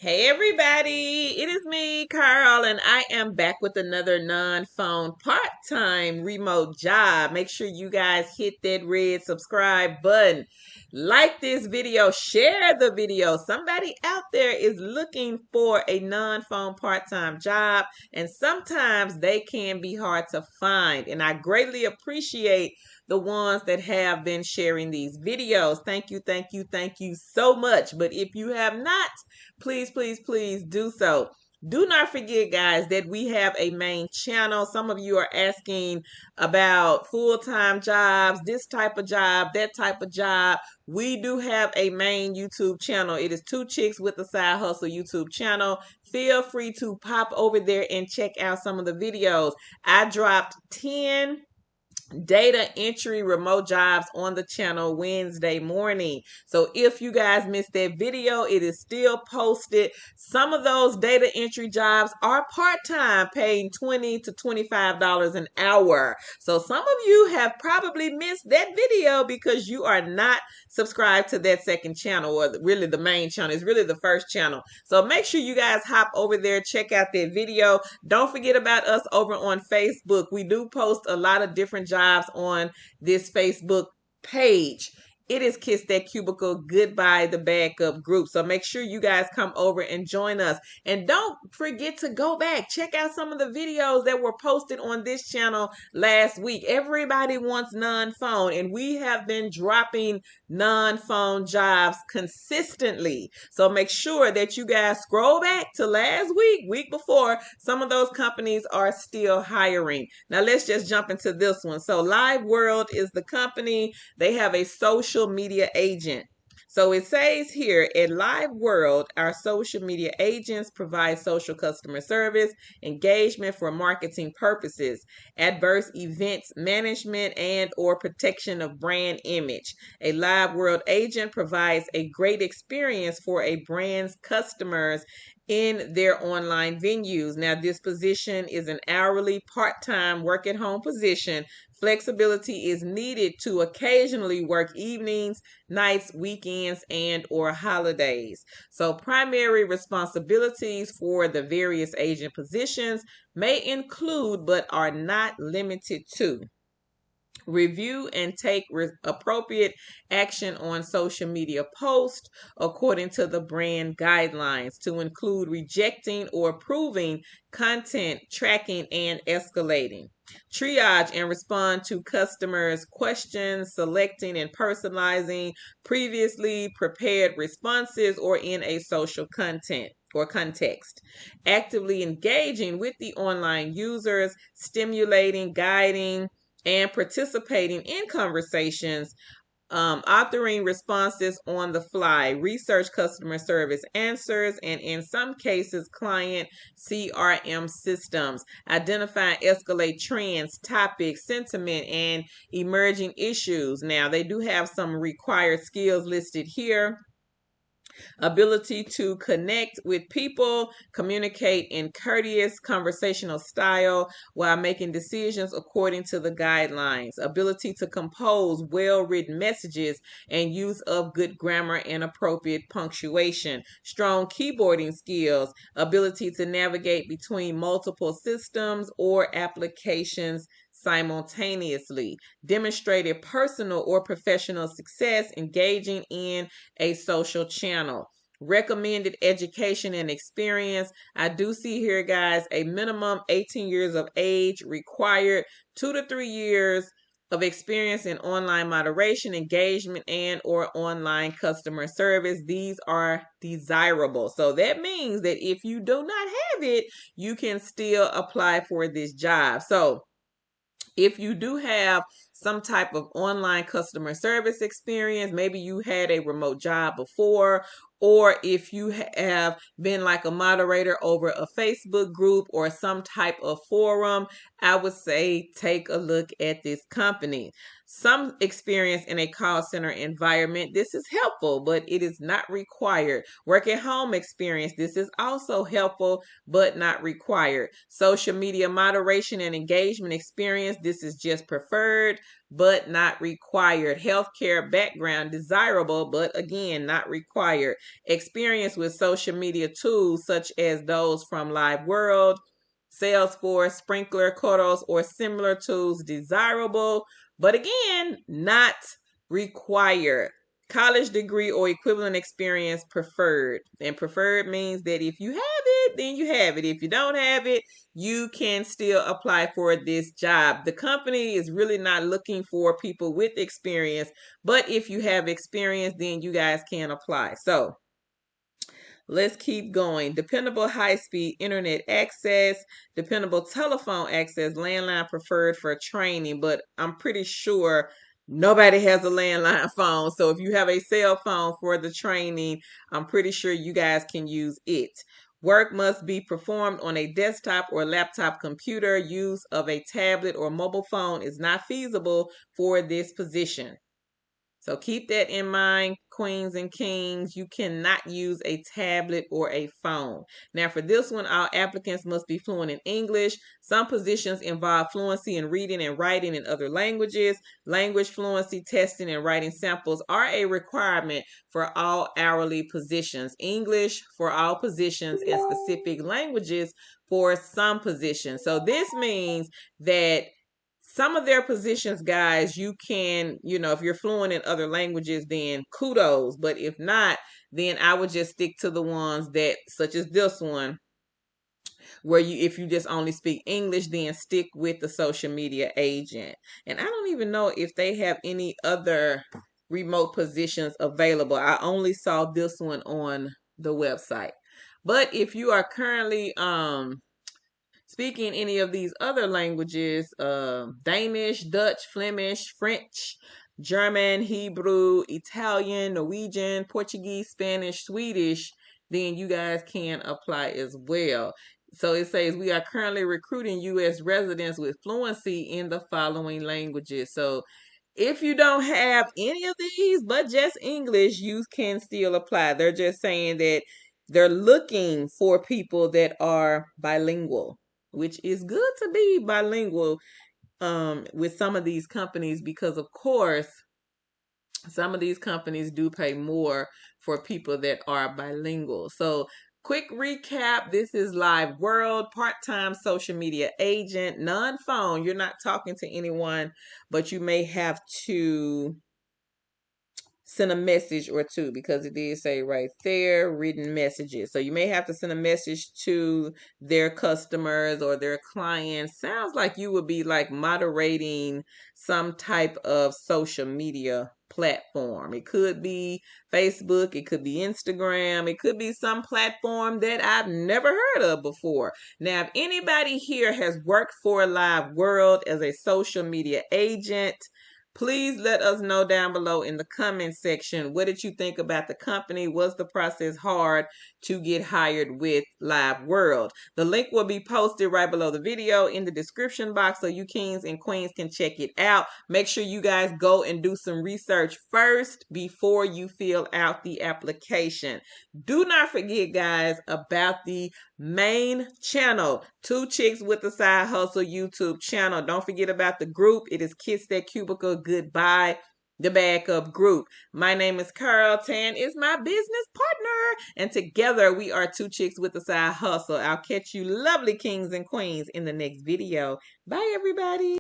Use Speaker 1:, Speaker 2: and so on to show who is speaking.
Speaker 1: Hey everybody, it is me, Carl, and I am back with another non-phone part-time remote job. Make sure you guys hit that red subscribe button. Like this video, share the video. Somebody out there is looking for a non-phone part-time job, and sometimes they can be hard to find. And I greatly appreciate the ones that have been sharing these videos. Thank you, thank you, thank you so much. But if you have not, please do so. Do not forget, guys, that we have a main channel. Some of you are asking about full-time jobs, this type of job, that type of job. We do have a main YouTube channel. It is Two Chicks with a Side Hustle YouTube channel. Feel free to pop over there and check out some of the videos. I dropped 10 data entry remote jobs on the channel Wednesday morning. So if you guys missed that video, it is still posted. Some of those data entry jobs are part-time, paying $20 to $25 an hour. So some of you have probably missed that video because you are not subscribed to that second channel, or really the main channel. It's really the first channel. So make sure you guys hop over there, check out that video. Don't forget about us over on Facebook. We do post a lot of different jobs on this Facebook page. It is Kiss That Cubicle Goodbye the Backup group. So make sure you guys come over and join us. And don't forget to go back. Check out some of the videos that were posted on this channel last week. Everybody wants non-phone, and we have been dropping non-phone jobs consistently. So make sure that you guys scroll back to last week before. Some of those companies are still hiring. Now let's just jump into this one. So LiveWorld is the company. They have a social media agent. So it says here, at LiveWorld, our social media agents provide social customer service, engagement for marketing purposes, adverse events management, and or protection of brand image. A LiveWorld agent provides a great experience for a brand's customers in their online venues. Now, this position is an hourly, part-time, work-at-home position. Flexibility is needed to occasionally work evenings, nights, weekends, and or holidays. So primary responsibilities for the various agent positions may include, but are not limited to: review and take appropriate action on social media posts according to the brand guidelines, to include rejecting or approving content, tracking and escalating. Triage and respond to customers' questions, selecting and personalizing previously prepared responses or in a social content or context. Actively engaging with the online users, stimulating, guiding, and participating in conversations, authoring responses on the fly, research customer service answers, and in some cases, client CRM systems, identify, escalate trends, topics, sentiment, and emerging issues. Now, they do have some required skills listed here: ability to connect with people, communicate in courteous conversational style while making decisions according to the guidelines, ability to compose well-written messages and use of good grammar and appropriate punctuation, strong keyboarding skills, ability to navigate between multiple systems or applications simultaneously, demonstrated personal or professional success engaging in a social channel. Recommended education and experience. I do see here, guys, a minimum 18 years of age required, 2 to 3 years of experience in online moderation, engagement, and or online customer service. These are desirable. So that means that if you do not have it, you can still apply for this job. So if you do have some type of online customer service experience, maybe you had a remote job before, or if you have been like a moderator over a Facebook group or some type of forum, I would say take a look at this company. some experience in a call center environment. This is helpful, but it is not required. Work at home experience. This is also helpful, but not required. Social media moderation and engagement experience. This is just preferred, but not required. Healthcare background desirable, but again, not required. Experience with social media tools such as those from LiveWorld, Salesforce, Sprinkler, Kodos, or similar tools desirable, but again, not required. College degree or equivalent experience preferred. And preferred means that if you have it, then you have it. If you don't have it, you can still apply for this job. The company is really not looking for people with experience, but if you have experience, then you guys can apply. So let's keep going. Dependable high-speed internet access, dependable telephone access, landline preferred for training, but I'm pretty sure nobody has a landline phone. So if you have a cell phone for the training, I'm pretty sure you guys can use it. Work must be performed on a desktop or laptop computer. Use of a tablet or mobile phone is not feasible for this position. So keep that in mind, queens and kings. You cannot use a tablet or a phone. Now for this one, all applicants must be fluent in English. Some positions involve fluency in reading and writing in other languages. Language fluency testing and writing samples are a requirement for all hourly positions. English for all positions and specific languages for some positions. So this means that some of their positions, guys, you can, if you're fluent in other languages, then kudos. But if not, then I would just stick to the ones that, such as this one, where if you just only speak English, then stick with the social media agent. And I don't even know if they have any other remote positions available. I only saw this one on the website. But if you are currently speaking any of these other languages, Danish, Dutch, Flemish, French, German, Hebrew, Italian, Norwegian, Portuguese, Spanish, Swedish, then you guys can apply as well. So it says we are currently recruiting U.S. residents with fluency in the following languages. So if you don't have any of these but just English, you can still apply. They're just saying that they're looking for people that are bilingual, which is good to be bilingual with some of these companies, because of course some of these companies do pay more for people that are bilingual. So quick recap, this is LiveWorld, part-time social media agent, non-phone. You're not talking to anyone, but you may have to send a message or two, because it did say right there, written messages. So you may have to send a message to their customers or their clients. Sounds like you would be like moderating some type of social media platform. It could be Facebook, it could be Instagram, it could be some platform that I've never heard of before. Now, if anybody here has worked for LiveWorld as a social media agent, please let us know down below in the comment section. What did you think about the company? Was the process hard to get hired with LiveWorld? The link will be posted right below the video in the description box, so you kings and queens can check it out. Make sure you guys go and do some research first before you fill out the application. Do not forget, guys, about the main channel, Two Chicks with a Side Hustle YouTube channel. Don't forget about the group. It is Kiss That Cubicle Goodbye, the backup group. My name is Carl. Tan is my business partner, and together we are Two Chicks with a Side Hustle. I'll catch you lovely kings and queens in the next video. Bye, everybody.